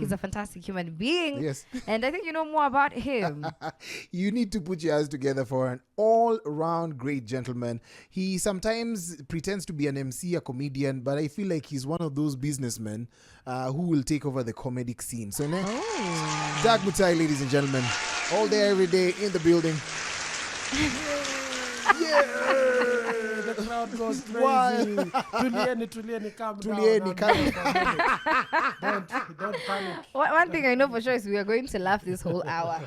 He's a fantastic human being. Yes. And I think you know more about him. You need to put your eyes together for an all-round great gentleman. He sometimes pretends to be an MC, a comedian, but I feel like he's one of those businessmen who will take over the comedic scene. So, Doug Mutai, ladies and gentlemen, all day, every day, in the building. The crowd goes crazy. Tulieni, calm down. Don't panic. One thing I know for sure is we are going to laugh this whole hour.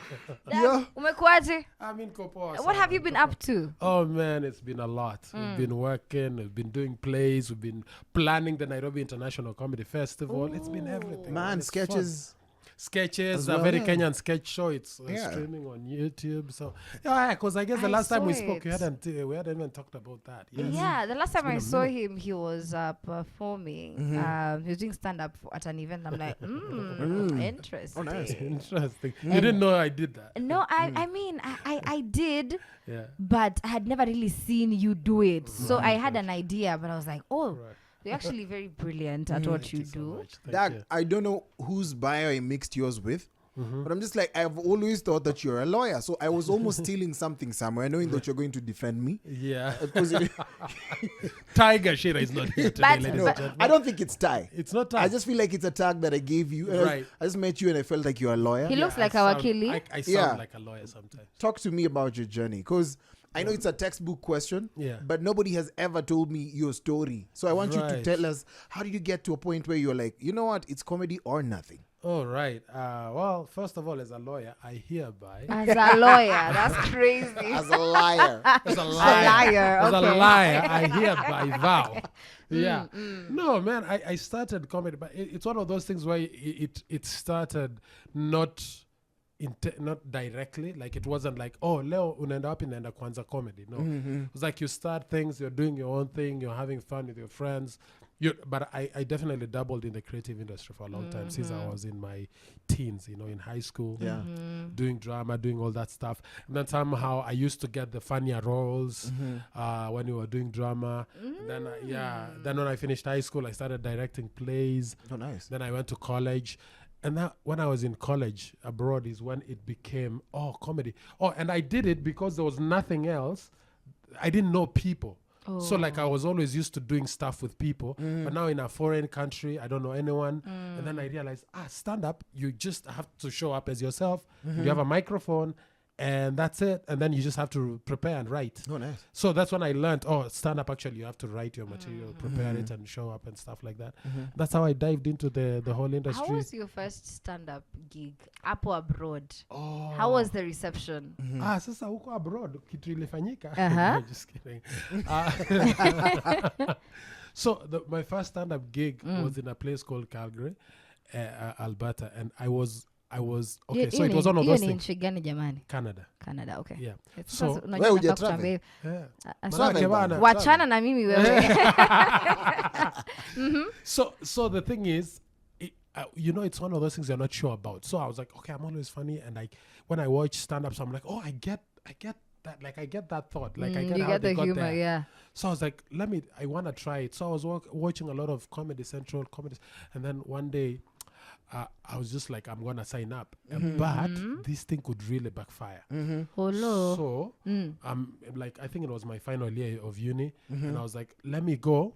Yeah. Umekuaje? I'm in Kopo. What have you been up to? Oh man, it's been a lot. We've been working, we've been doing plays, we've been planning the Nairobi International Comedy Festival. It's been everything. Man, It's sketches. fun. Sketches, As well, a very yeah. Kenyan sketch show. It's Yeah. streaming on YouTube. So yeah, because I guess the I last time we saw spoke, we it. hadn't even talked about that. Yes. Yeah, the last time been I a saw minute. him, he was performing. He was doing stand-up at an event. I'm like, interesting. Oh, nice. Interesting. You didn't know I did that. No, I mean, I did, Yeah. but I had never really seen you do it. So I had an idea, but I was like, oh, Right. you're actually very brilliant at what you Thank so do. much. Thank Doug, you. I don't know whose bio I mixed yours with, but I'm just like, I've always thought that you're a lawyer. So I was almost stealing something somewhere, knowing that you're going to defend me. Yeah. Because Tiger Shira is not here today, But- ladies no, and gentlemen. I don't think it's Ty. It's not I Tiger. just feel like it's a tag that I gave you. Right. I just met you and I felt like you're a lawyer. He looks like I our sound- Kili. I sound Yeah. like a lawyer sometimes. Talk to me about your journey, because I know it's a textbook question, Yeah. but nobody has ever told me your story. So I want you to Right. tell us, how did you get to a point where you're like, you know what, it's comedy or nothing? Oh, right. Well, first of all, as a lawyer, I hereby... As a lawyer, that's crazy. As a liar. As a liar, As a okay. liar, I hereby vow. Yeah. No, man, I started comedy, but it's one of those things where it started not directly. Like, it wasn't like, oh, leo unaenda wapi naenda kwanza comedy. No. It was like you start things, you're doing your own thing, you're having fun with your friends. But I definitely dabbled in the creative industry for a long time since I was in my teens, in high school. Yeah. Doing drama, doing all that stuff. And then somehow I used to get the funnier roles when we were doing drama. Then when I finished high school, I started directing plays. Oh, nice. Then I went to college. And that, when I was in college abroad is when it became, comedy. And I did it because there was nothing else. I didn't know people. So like I was always used to doing stuff with people, but now in a foreign country, I don't know anyone. And then I realized, stand up, you just have to show up as yourself. You have a microphone and that's it. And then you just have to prepare and write. Oh, nice. So that's when I learned, stand up, actually, you have to write your material, prepare it and show up and stuff like that. That's how I dived into the whole industry. How was your first stand-up gig up or abroad? How was the reception? Sasa huko abroad kitu ilifanyika. Just kidding. So my first stand-up gig was in a place called Calgary, Alberta, and I was okay. So it was one of those things. Nchi gani jamani? Canada. Canada, okay. Yeah. Sasa So unajua wewe nataka hujatravel? kutuambia- yeah. Travel bana. wachana na mimi wewe. So the thing is, it's one of those things you're not sure about. So I was like, okay, I'm always funny, and when I watch stand-ups, I'm like, oh, I get that. Like, I get that thought. Like, I get You how get they the got humor, there. yeah. So I was like, I want to try it. So I was watching a lot of Comedy Central comedies, and then one day, I was just like, I'm gonna sign up, but this thing could really backfire. Hello. So like, I think it was my final year of uni, and I was like, let me go,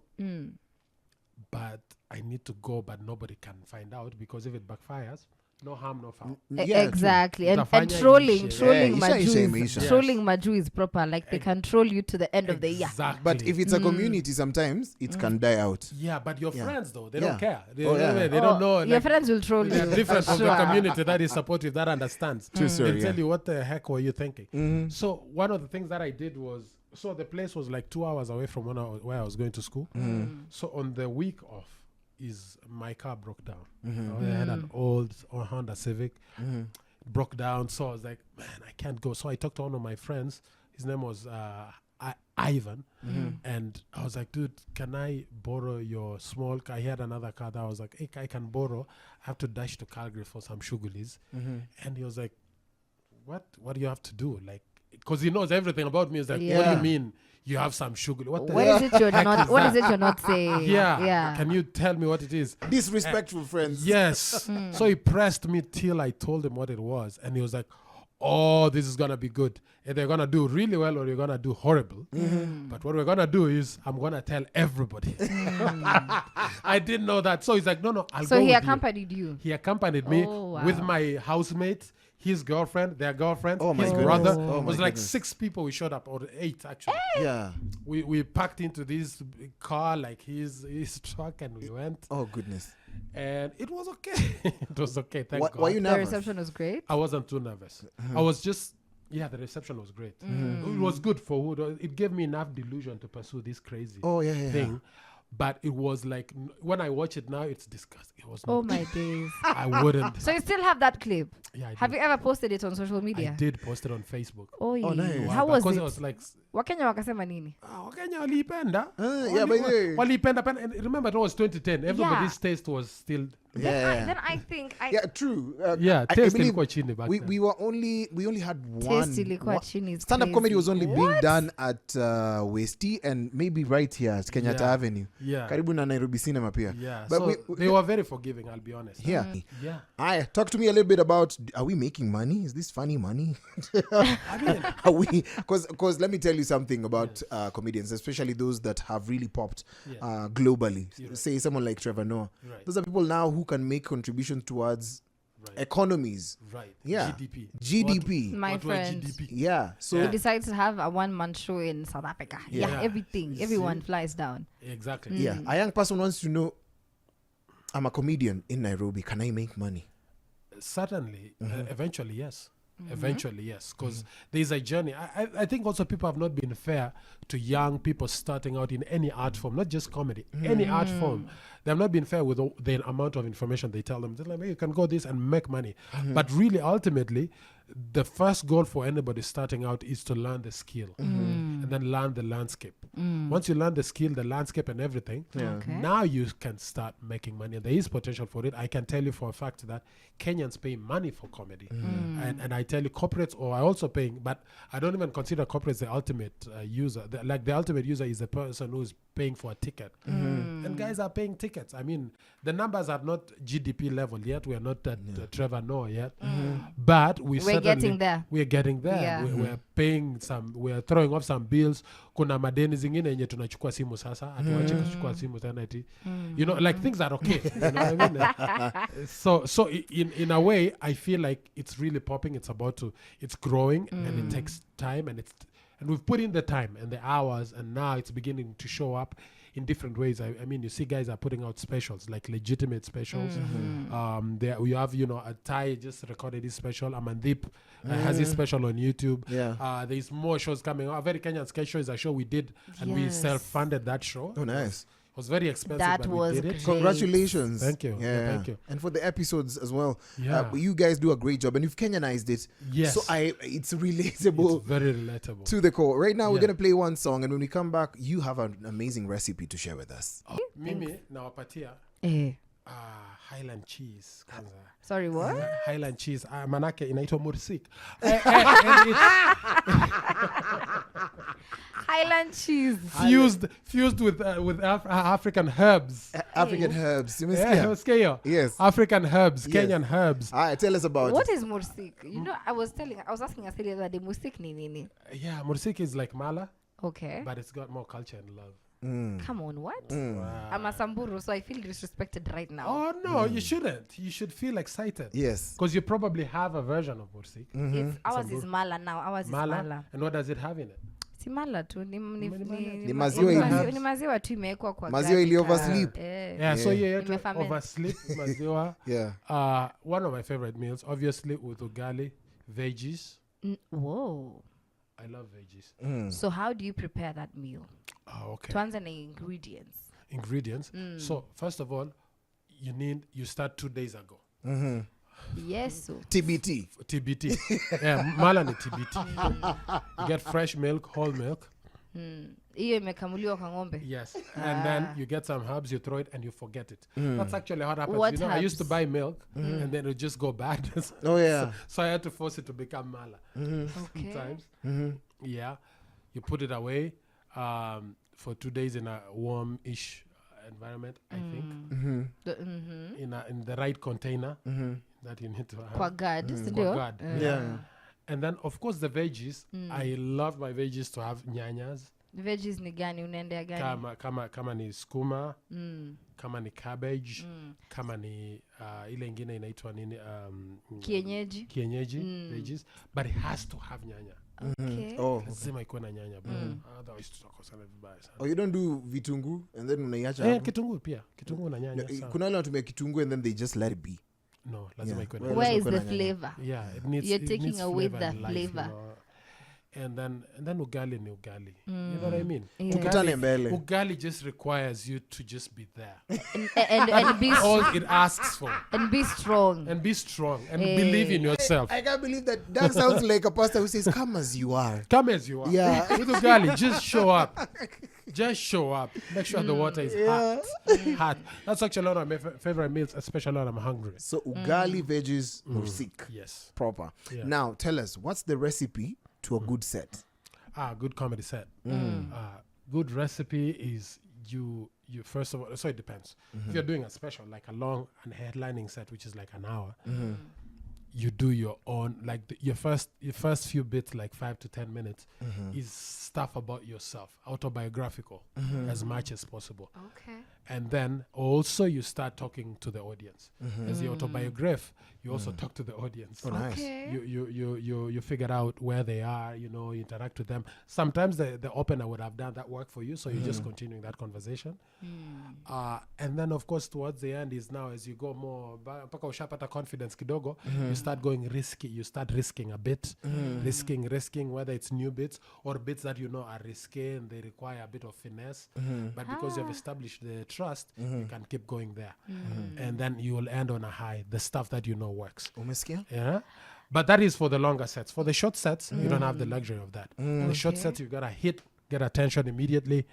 but I need to go, but nobody can find out, because if it backfires, no harm, no foul. Yeah, Exactly. And Utafanya trolling ishe. trolling Yeah, isha. trolling Maju is proper. Like, they can troll you to the end of the year. Exactly. But if it's a community, sometimes it can die out. Yeah, but your friends, though, they Yeah. don't care. They, Oh, yeah. they don't know. Your friends will troll you. They're different from the Sure. community that is supportive, that understands. True story, They tell yeah. you, what the heck were you thinking? So one of the things that I did was, so the place was like 2 hours away from where I was going to school. So on the week off, my car broke down. I had an old Honda Civic, broke down. So I was like, man, I can't go. So I talked to one of my friends. His name was Ivan. And I was like, dude, can I borrow your small car? He had another car that I was like, hey, I can borrow. I have to dash to Calgary for some shugulis. And he was like, what do you have to do? Like, because he knows everything about me. He's like, what do Yeah. you mean you have some sugar? What the What is it you're not? What is it you're not saying? Yeah. Can you tell me what it is? Disrespectful friends. Yes. So he pressed me till I told him what it was. And he was like, oh, this is going to be good. And they're going to do really well or you're going to do horrible. But what we're going to do is I'm going to tell everybody. I didn't know that. So he's like, no, I'll go So he with accompanied you. He accompanied me Oh, wow. with my housemate, his girlfriend, their girlfriend, Oh, my his goodness. brother. Oh, It my was like goodness. 6 people we showed up, or 8 actually. Yeah. We packed into this car, like his truck, and we went. Oh, goodness. And it was okay. It was okay. Thank God. Why you The nervous? reception was great. I wasn't too nervous. I was just, the reception was great. It was good for who. It gave me enough delusion to pursue this crazy Oh, yeah. thing. But it was like, when I watch it now, it's disgusting. It was not. Oh my days. I wouldn't. So you still have that clip? Yeah, I Have did. you ever posted it on social I media? did post it on Facebook. Oh, yeah. nice. How was Because it? it was like, Wakenya wakasema nini? Wakenya walipenda. Yeah, but yeah. Walipenda. And remember, it was 2010. Everybody's taste was still. Then I think Yeah, true. I Taste believe ilikuwa chini back then. we only had one. taste ilikuwa chini is Stand-up comedy crazy. was only being done at Westie and maybe right here at Kenyatta Yeah. Avenue. Yeah. Karibu na Nairobi Cinema pia. Yeah. But So they were very forgiving, I'll be honest. Yeah. Yeah. Aye, talk to me a little bit about, are we making money? Is this funny money? I mean, Are we? Because let me tell you something about comedians, especially those that have really popped Yeah. globally. Right. Say someone like Trevor Noah. Right. Those are people now who can make contributions towards Right. economies. Right. Yeah. GDP. My What were friend. GDP? Yeah. So He decides to have a one-man show in South Africa. Yeah, Yeah. everything. See? Everyone flies down. Exactly. yeah, a young person wants to know, I'm a comedian in Nairobi. Can I make money? Certainly. Eventually, yes. Eventually, yes. Because there's a journey. I think also people have not been fair to young people starting out in any art form, not just comedy, any art form. They have not been fair with the amount of information they tell them. They're like, hey, you can go this and make money. But really, ultimately, the first goal for anybody starting out is to learn the skill and then learn the landscape. Once you learn the skill, the landscape and everything, Okay. now you can start making money. And there is potential for it. I can tell you for a fact that Kenyans pay money for comedy. And I tell you, corporates are also paying, but I don't even consider corporates the ultimate user. The ultimate user is the person who's paying for a ticket. And guys are paying tickets. I mean, the numbers are not GDP level yet. We are not at Trevor Noah yet. But We're getting there. We're getting there. Yeah. We're paying some, we're throwing off some bills. Kuna madeni zingine yenye tunachukua simu sasa. Hatuachi kuchukua simu tena eti. You know, like things are okay. You know what I mean? So in a way, I feel like it's really popping. It's growing and it takes time and we've put in the time and the hours and now it's beginning to show up in different ways. I mean, you see guys are putting out specials, like legitimate specials. We have, a Thai just recorded his special. Amandeep has his special on YouTube. Yeah. There's more shows coming out. A very Kenyan sketch show is a show we did and we Yes. self-funded that show. Oh, nice. It was very expensive, That but was we did it. great. Congratulations. Thank you. Yeah. Thank you. And for the episodes as well. Yeah. You guys do a great job and you've Kenyanized it. Yes. So it's relatable It's very relatable. to the core. Right now, we're Yeah. going to play one song. And when we come back, you have an amazing recipe to share with us. Mimi nawapatia Highland cheese kwanza. Sorry, what? Highland cheese manake inaitwa mursik. Highland cheese. Fused with African herbs. African herbs. You must Yeah, hear? umesikia hiyo? Yes. African herbs, Yes. Kenyan herbs. All right, tell us about What it. is mursik? You know, I was asking Aseli the other day, mursik ni nini? Yeah, mursik is like mala, Okay. but it's got more culture and love. Come on, what? Wow. I'm a Samburu, so I feel disrespected right now. Oh no, you shouldn't. You should feel excited. Yes. Because you probably have a version of mursik. It's, ours is mala now. Ours is Mala. mala. And what does it have in it? Si mala tu ni Ni maziwa ni maziwa tu imewekwa kwa Maziwa ili gari ka- oversleep. Yeah, so you Imeferment. oversleep maziwa. Yeah. One of my favorite meals, obviously with ugali, veggies. Whoa. I love veggies. So how do you prepare that meal? Oh, okay. Tuanze na ingredients. Ingredients. So first of all, you start 2 days ago. Yes. So. TBT. Yeah, mala ni TBT. You get fresh milk, whole milk. Hiyo imekamuliwa kwa ng'ombe. Yes. And then you get some herbs, you throw it, and you forget it. That's actually what happens. What You know, I used to herbs? buy milk, and then it would just go bad. Oh, yeah. So I had to force it to become mala. Okay. Sometimes. Yeah. You put it away for 2 days in a warm-ish environment, I think. In the right container that you need to have. Kwa guard, Kwa sindio? guard. Yeah. And then, of course, the veggies. I love my veggies to have nyanyas. Veggies ni gani? Unaendea gani? Kama ni skuma, kama ni cabbage, kama ni ile ingine inaitwa nini? Kienyeji. Veggies. But it has to have nyanya. Okay. Oh. Lazima ikuwe na nyanya, bro. Otherwise tutakosana vibaya sana. Oh, you don't do vitungu and then unaiacha hapo? Kitunguu pia. Kitunguu na nyanya. Kuna wale wanatumia kitunguu and then they just let it be. No, lazima ikuwe na Well, nyanya. Where is Lazima the kuwe na nyanya. flavor? Yeah, it needs. You're it taking needs away flavor the and life, flavor. You know? And then ugali ni ugali. You know what I mean? Yeah. Tukutane mbele. Ugali just requires you to just be there. and be All it asks for. and be strong. And be strong and believe in yourself. I can't believe that. That sounds like a pastor who says, "Come as you are." Come as you are. Yeah. With ugali, just show up. Just show up. Make sure the water is hot. Hot. That's actually one of my favorite meals, especially when I'm hungry. So ugali, veggies, musik. Yes. Proper. Yeah. Now, tell us, what's the recipe to a good set? Good comedy set. Good recipe is you first of all, so it depends. If you're doing a special, like a long and headlining set, which is like an hour, you do your own, like your first few bits, like 5 to 10 minutes, is stuff about yourself, autobiographical, as much as possible. Okay. And then also you start talking to the audience. As the autobiograph, you also talk to the audience. Oh, nice. Okay. You figure out where they are, you know, you interact with them. Sometimes the opener would have done that work for you, so you're just continuing that conversation. And then of course towards the end is now as you go more mpaka ushapata confidence kidogo, you start going risky, you start risking a bit, risking whether it's new bits or bits that you know are risky and they require a bit of finesse, but because you've established the trust, you can keep going there, and then you will end on a high, the stuff that you know works. Umesikia? Yeah, but that is for the longer sets. For the short sets, you don't have the luxury of that. The short sets, you gotta get attention immediately,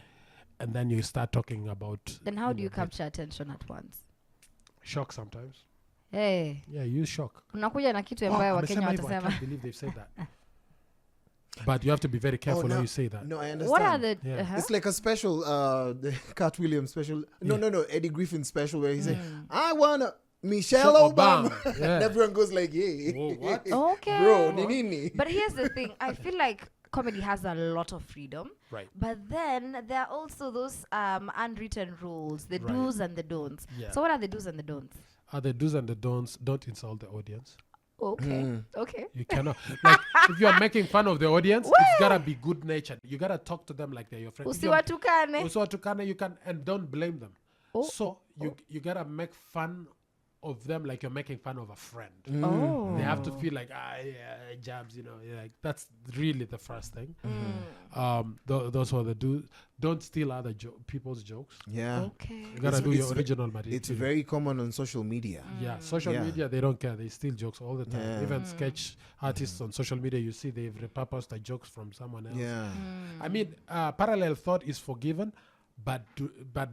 and then you start talking about. Then how do you capture attention at once? Shock sometimes. Hey, Yeah, use shock. unakuja na kitu ambayo Amesema Wakenya hivyo, I watasema. can't believe they've said that. But you have to be very careful no, how you say that. No, I understand. What are the Yeah. It's like a special, the Cat Williams special. No, Eddie Griffin special where he said, "I wanna Michelle Obama," Yeah. and everyone goes like, "Yeah, Whoa, what? Okay. bro, ni nini?" But here's the thing. I feel like comedy has a lot of freedom. Right. But then there are also those unwritten rules, the Right. do's and the don'ts. Yeah. So what are the do's and the don'ts? The do's and the don'ts. Don't insult the audience. Okay. Okay. You cannot. Like, if you are making fun of the audience, it's gotta be good natured. You gotta talk to them like they're your friend. If you're- Usiwatukane. Usiwatukane, you can, and don't blame them. Oh. So you gotta make fun of them like you're making fun of a friend. Oh. They have to feel like jabs, you know, like that's really the first thing. Those are the do. Don't steal other people's jokes. Yeah, Okay. You gotta do It's your original material. it's very common on social media. Yeah, social Yeah. media, they don't care. They steal jokes all the time. Yeah. Even sketch artists on social media, you see they've repurposed the jokes from someone else. Yeah, I mean, parallel thought is forgiven, but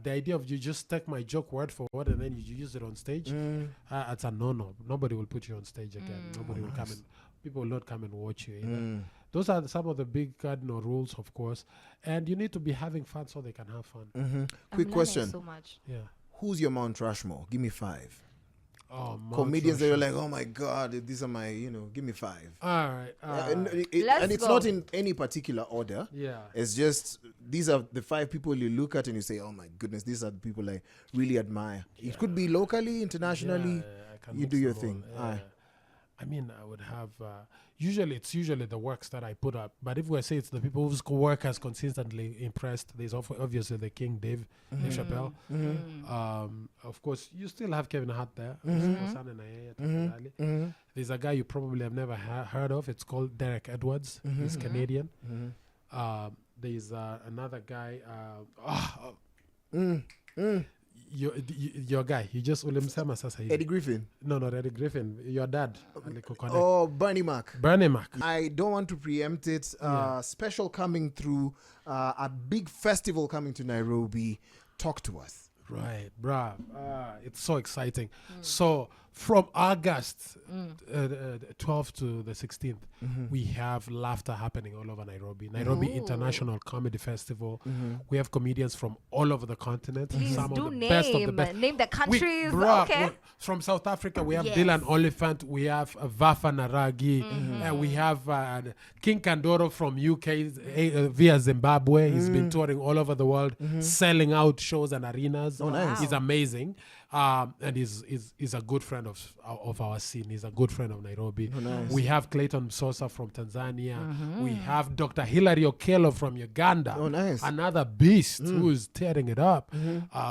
the idea of you just take my joke word for word and then you use it on stage, it's a no-no. Nobody will put you on stage again. Nobody will come and people will not come and watch you either. Those are some of the big cardinal rules, of course, and you need to be having fun so they can have fun. I'm Quick learning question: So much. Yeah. who's your Mount Rushmore? Give me 5 Oh, Mount comedians that you're Rushmore. like, "Oh my God, these are my," give me 5. All right. And, Let's and it's go. not in any particular order. Yeah. It's just these are the 5 people you look at and you say, "Oh my goodness, these are the people I really admire." It could be locally, internationally. I can You mix do your them thing. all. Aye. I mean, I would have usually the works that I put up. But if we say it's the people whose work has consistently impressed, there's obviously the King Dave Chappelle. Of course, you still have Kevin Hart there. There's a guy you probably have never heard of. It's called Derek Edwards. He's Canadian. There's another guy. your guy, you just ulimsema sasa hivi. Eddie Griffin. No, not Eddie Griffin. Your dad. Oh, Bernie Mac. Bernie Mac. I don't want to preempt it. Special coming through, a big festival coming to Nairobi. Talk to us. Right, bruh. It's so exciting. So from August 12th to the 16th, we have laughter happening all over Nairobi. Nairobi International Comedy Festival. We have comedians from all over the continent. Please Some do of the best of the best. Name the countries. Okay. From South Africa, we have Dylan Oliphant. We have Vafa Naragi. We have King Kandoro from UK via Zimbabwe. He's been touring all over the world, selling out shows and arenas. Oh, nice. He's amazing. And he's a good friend of our scene. He's a good friend of Nairobi. Oh, nice. We have Clayton Sosa from Tanzania. We have Dr. Hilary Okello from Uganda. Oh, nice. Another beast who is tearing it up.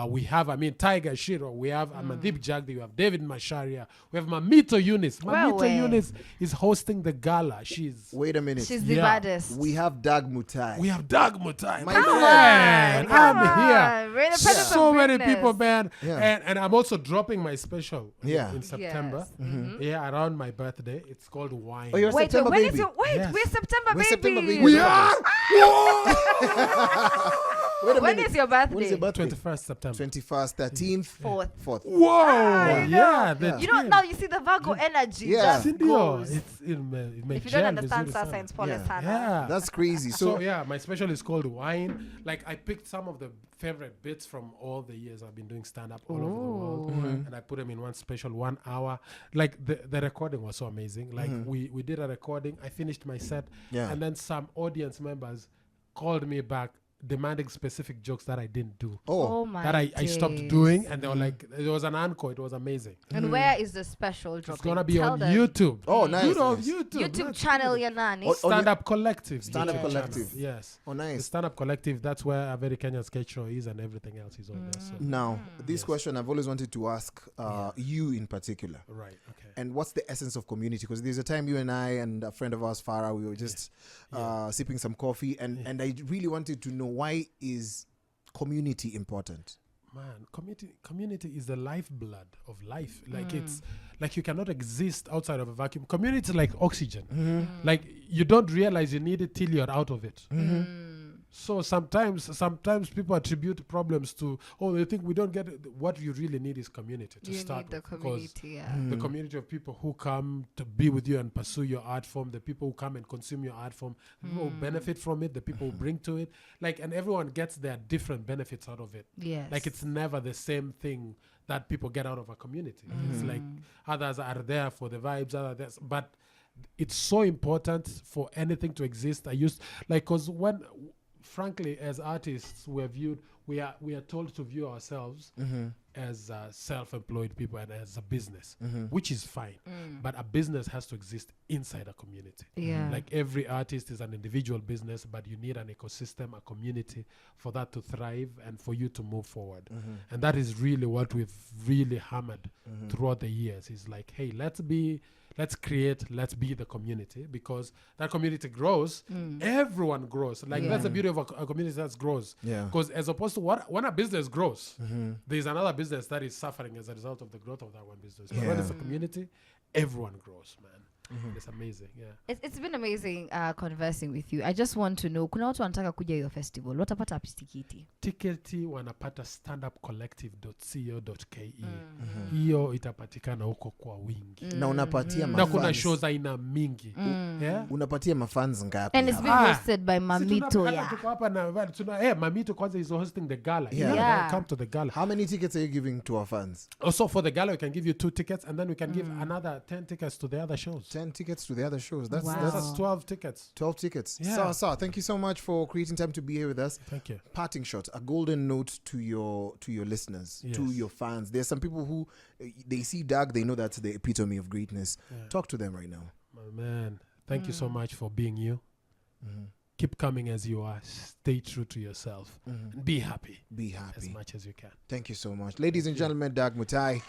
We have, Tiger Shiro. We have Amandeep Jagdi. We have David Masharia. We have Mamito Yunus. Mamito Yunus is hosting the gala. Wait a minute. She's the baddest. We have Doug Mutai. We have Doug Mutai. My friend. Come I'm on. here. Presence So of many greatness. people, man. Yeah. And I'm also dropping my special in September. Yes. Yeah, around my birthday. It's called Wine. Oh, you're Wait, September when baby. is your Yes. we're September We're baby. September baby. We are. Wait a When minute. is your birthday? When is your birthday? 21st September. 21st, 13th, 4th. Whoa! I know. Yeah, the You know, now you see the Virgo energy. Yeah. Just goes. It's in my If you don't understand star signs, Paul Yeah. Sana. Yeah. That's crazy. So So, yeah, my special is called Wine. Like I picked some of the favorite bits from all the years I've been doing stand-up all over the world, and I put them in one special 1 hour. Like the recording was so amazing. Like we did a recording. I finished my set, Yeah. and then some audience members called me back demanding specific jokes that I didn't do. Oh my That I stopped days. doing, and they were like, it was an encore. It was amazing. And where is the special dropping? It's gonna be Tell on them. YouTube. Oh, nice, Good on nice. YouTube. YouTube That's channel good. Yanani. Oh, Stand Up Collective. Stand Up YouTube Collective. channel. Yes. oh, The nice. Stand Up Collective, that's where a very Kenyan sketch show is, and everything else is on there. So. Now, this Yes. question I've always wanted to ask you in particular. Right, okay. And what's the essence of community? Because there's a time you and I and a friend of ours, Farah, we were just sipping some coffee, and I really wanted to know, why is community important? Man, community is the lifeblood of life. Like it's like you cannot exist outside of a vacuum. Community is like oxygen. Like you don't realize you need it till you're out of it. So sometimes people attribute problems to, they think we don't get it. What you really need is community to You start need the with, 'cause community, yeah. the community of people who come to be with you and pursue your art form, the people who come and consume your art form, the people who benefit from it, the people who bring to it, like, and everyone gets their different benefits out of it. Yes. Like it's never the same thing that people get out of a community. It's like others are there for the vibes, but it's so important for anything to exist. Because frankly, as artists, we are told to view ourselves as self-employed people and as a business, which is fine. But a business has to exist inside a community. Yeah. Like every artist is an individual business, but you need an ecosystem, a community for that to thrive and for you to move forward. And that is really what we've really hammered throughout the years. Is like, hey, let's be the community, because that community grows, everyone grows. Like that's the beauty of a community that grows. Yeah. Because as opposed to when a business grows, there's another business that is suffering as a result of the growth of that one business. But when it's a community, everyone grows, man. It's amazing, yeah. It's been amazing conversing with you. I just want to know, kuna watu wanataka kuja hiyo festival, watapata api tikiti? Tiketi wanapata standupcollective.co.ke. Hiyo itapatikana huko kwa wingi. Na unapatia Na kuna mafans. shows aina mingi. Yeah? Unapatia mafans ngapi? And it's hapa? being hosted by Mamito. Tuko hapa na Mamito kwanza is hosting the gala. Yeah. Come to the gala. How many tickets are you giving to our fans? Also for the gala we can give you 2 tickets, and then we can give another 10 tickets to the other shows. 10 tickets to the other shows. That's Wow. that's That's 12 tickets. 12 tickets. Yeah. Sa, thank you so much for creating time to be here with us. Thank you. Parting shot, a golden note to your listeners, to Yes. your fans. There's some people who they see Doug, they know that's the epitome of greatness. Yeah. Talk to them right now. My man, thank you so much for being you. Keep coming as you are. Stay true to yourself. And be happy Be as happy. much as you can. Thank you so much. Ladies and gentlemen, Doug Mutai. All right.